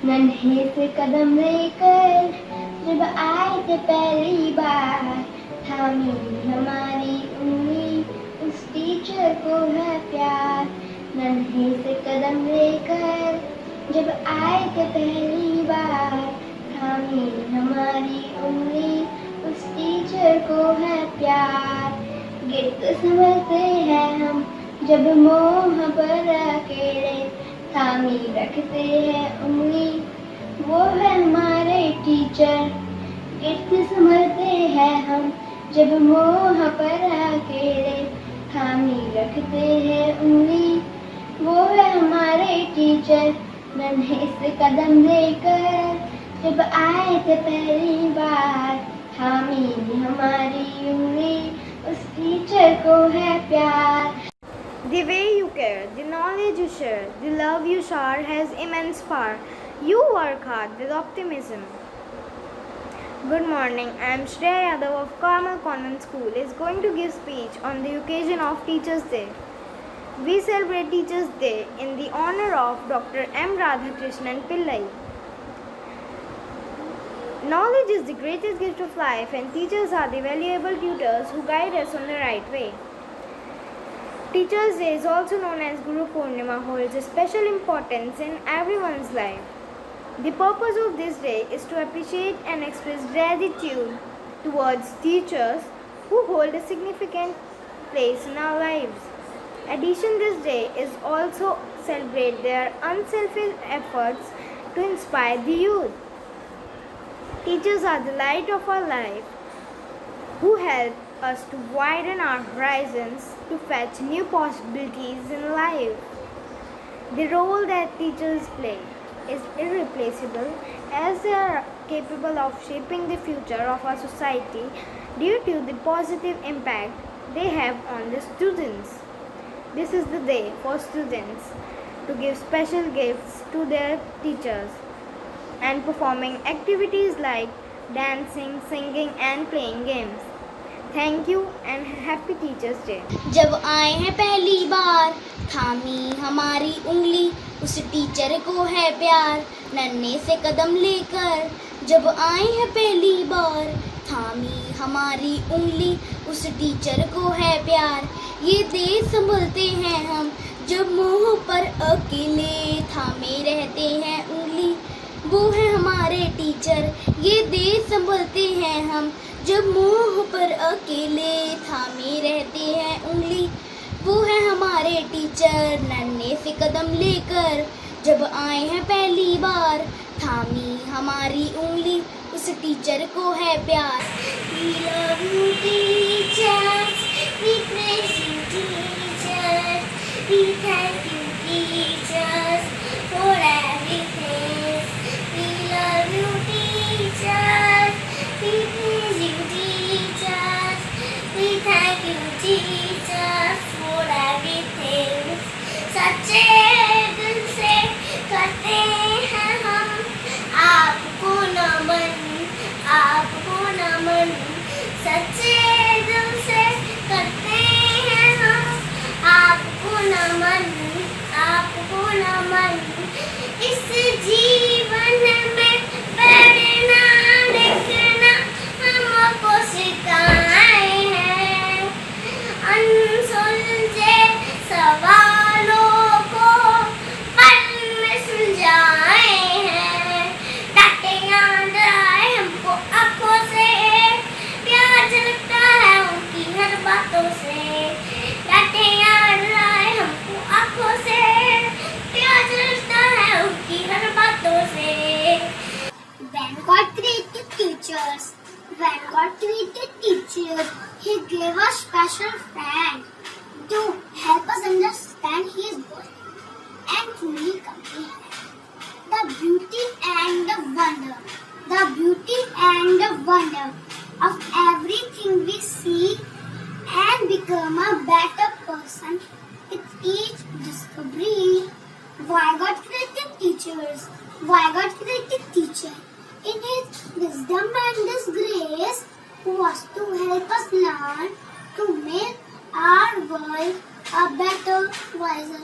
नन्हे से कदम लेकर जब आए थे पहली बार, थामी हमारी उंगली उस टीचर को है प्यार। नन्हे से कदम लेकर जब आए थे पहली बार, थामी हमारी उंगली उस टीचर को है प्यार। गिरत संभलते हैं हम जब मोह पर अकेले, थामी रखते हैं उंगली वो है हमारे टीचर। गिरत संभलते हैं हम जब मोह पर अकेले, थामी रखते हैं उंगली वो है हमारे टीचर। नन्हे से कदम लेकर जब आए थे पहली बार, थामी हमारी उंगली उस टीचर को है प्यार। The way you care, the knowledge you share, the love you shower has immense power. You work hard with optimism. Good morning. I am Shreya Yadav of Carmel Convent School is going to give speech on the occasion of Teachers' Day. We celebrate Teachers' Day in the honor of Dr. M. Radhakrishnan Pillai. Knowledge is the greatest gift of life, and teachers are the valuable tutors who guide us on the right way. Teachers' Day is also known as Guru Purnima, holds a special importance in everyone's life. The purpose of this day is to appreciate and express gratitude towards teachers who hold a significant place in our lives. Addition, this day is also celebrate their unselfish efforts to inspire the youth. Teachers are the light of our life who help us to widen our horizons to fetch new possibilities in life. The role that teachers play is irreplaceable as they are capable of shaping the future of our society due to the positive impact they have on the students. This is the day for students to give special gifts to their teachers and performing activities like dancing, singing and playing games. Thank you and happy Teachers Day. जब आए हैं पहली बार, थामी हमारी उंगली उस teacher को है प्यार। नन्हे से कदम लेकर जब आए हैं पहली बार, थामी हमारी उंगली उस टीचर को है प्यार। ये देश संभलते हैं हम जब मोह पर अकेले, थामे रहते हैं उंगली वो है हमारे टीचर। ये देश संभलते हैं हम जब मोह पर अकेले, थामे रहते हैं उंगली वो है हमारे टीचर। नन्हे से कदम लेकर जब आए हैं पहली बार, थामी हमारी उंगली उस टीचर को है प्यार। We love you teachers, we praise you teachers, we thank you teachers for everything. We love you teachers, we praise you teachers, we thank you teachers for everything. सच्चे दिल से करते हैं हम आपको नमन, आपको नमन। सच्चे दिल से करते हैं हम आपको नमन, आपको नमन। इस जीवन में बैठना लिखना हमको सिखाए हैं, अनसुलझे सवालों को पल में सुलझाए हैं। डांटे याद आए हमको आँखों से, प्यार झलकता है उनकी हर बातों से। डांटे याद आए हमको आँखों से, प्यार झलकता है उनकी हर बातों से। When God created teachers, when God created teachers, He gave us special friend to help us understand His word and truly comprehend the beauty and the wonder, the beauty and the wonder of everything we see and become a better person with each discovery. Why God created teachers? Why God created teachers? In His wisdom and His grace was to help us learn to make our world a better, wiser.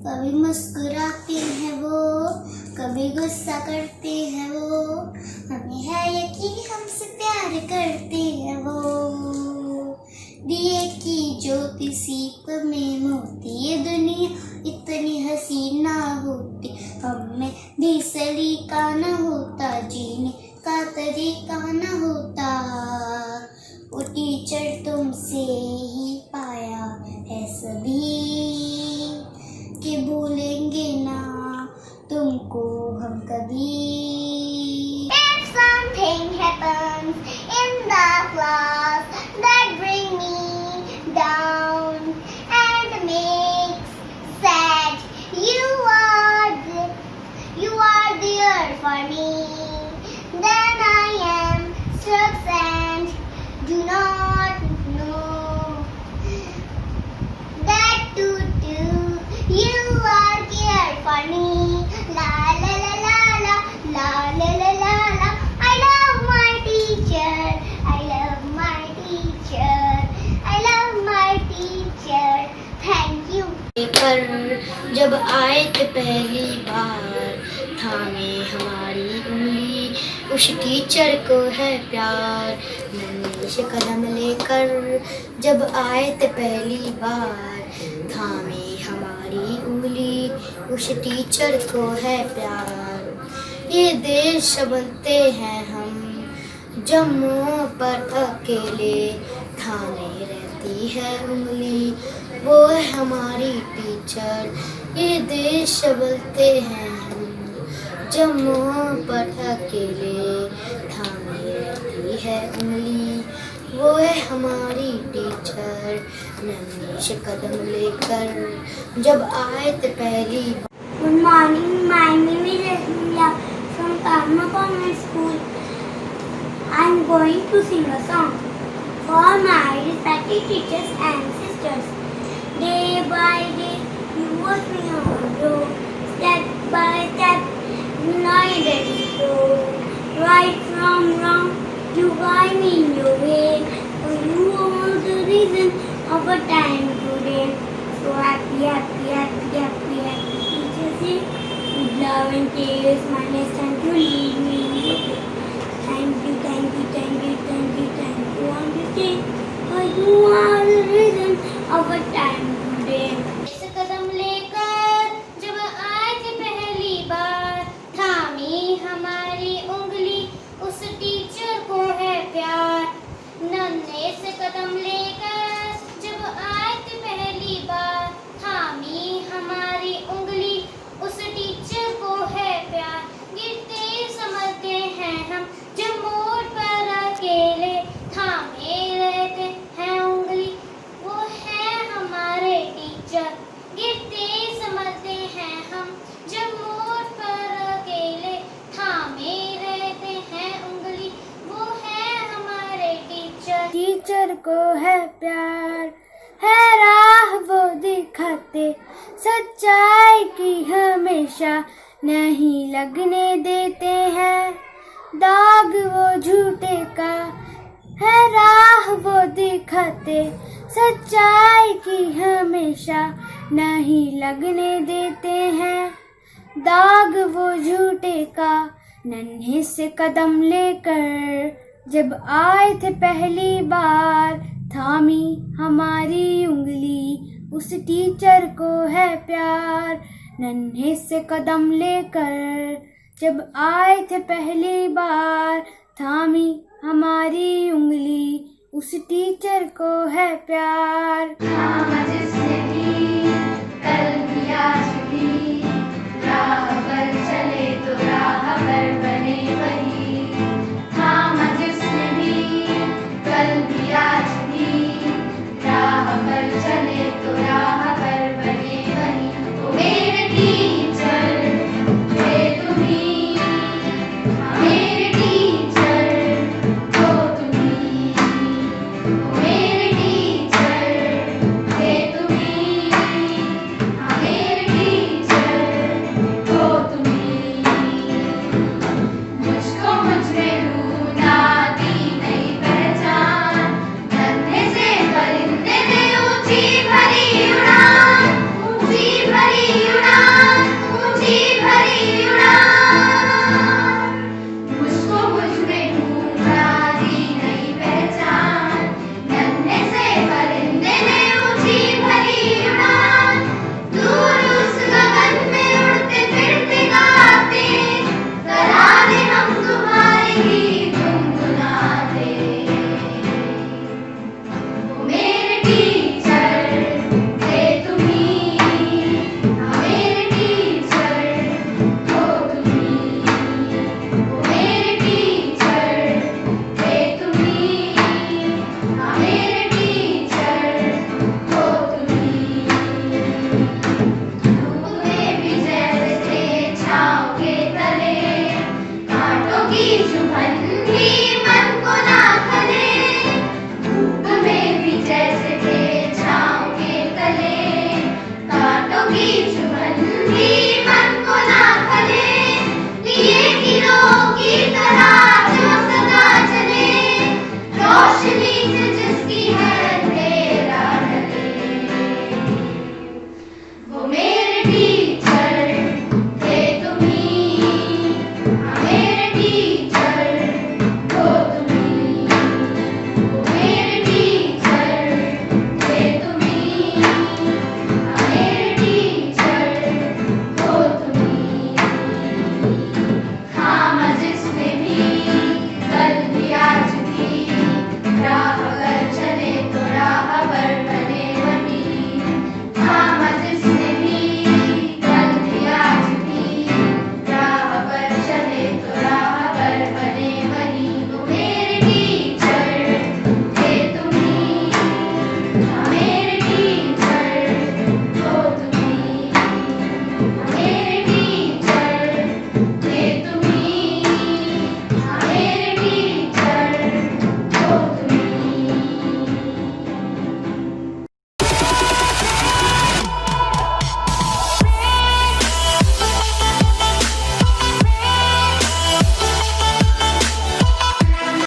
कभी मुस्कुराते हैं वो, कभी गुस्सा करते हैं वो, हमें है यकीन हमसे प्यार करते हैं वो। दिए की ज्योति सीप में मोती, ये दुनिया इतनी हसीन ना होती, हमें भी सलीका न होता, जीने का तरीका न होता। वो टीचर तुमसे ही पाया है सभी, कि भूलेंगे ना तुमको हम कभी। If something happens in the class that bring me down and makes sad, you are there for me, then I am struck and do not know that too you are here for me. La la la la la la la la la la. I love my teacher, I love my teacher, I love my teacher. Thank you. पर जब आए थे पहली बार, थामे हमारी उंगली, उस teacher को है प्यार, नन्हे से कदम लेकर। जब आए थे पहली बार, थामे हमारी उंगली, उस टीचर को है प्यार। ये देश बनते हैं हम जम्मू पर अकेले, थामे रहती है उंगली, वो है हमारी टीचर। ये देश बनते हैं हम जम्मू पर अकेले, थामे रहती है उंगली, वो है हमारी टीचर, नन्हे से कदम लेकर। जब आए थे पहली बार। Good morning, my name is Rasmila from Karma Convent School. I am going to sing a song for my respected teachers and sisters. Day by day, you watch me on the road, step by step, united we go. Right from wrong, you guide me in your way, for you are the reason of a time today. So happy, happy, happy, happy, happy teachers day. With love and tears, my lesson to lead me in your way. Thank you, thank you, thank you, thank you, thank you on this day, for you are the reason of a time today. इस कदम लेकर जब आए थे पहली बार, थामी हमारी उंगली, उस teacher को है प्यार। नन्हे से कदम लेकर जब आए थे पहली बार, थामी हमारी उंगली, उस टीचर को है प्यार। गिरते संभलते हैं हम जब मोड़ पर अकेले, थामे रहते हैं उंगली, वो है हमारे टीचर। गिरते संभलते हैं हम जब मोड़ पर अकेले, थामे रहते हैं उंगली, वो है हमारे टीचर। टीचर को है प्यार, है राह वो दिखाते, सच्चाई की हमेशा नहीं लगने देते हैं, दाग वो झूठे का है राह वो दिखाते, सच्चाई की हमेशा नहीं लगने देते हैं, दाग वो झूठे का। नन्हे से कदम लेकर जब आए थे पहली बार, थामी हमारी उंगली, उस टीचर को है प्यार। नन्हे से कदम लेकर जब आए थे पहली बार, थामी हमारी उंगली, उस टीचर को है प्यार। थामा जिसने भी कल भी आज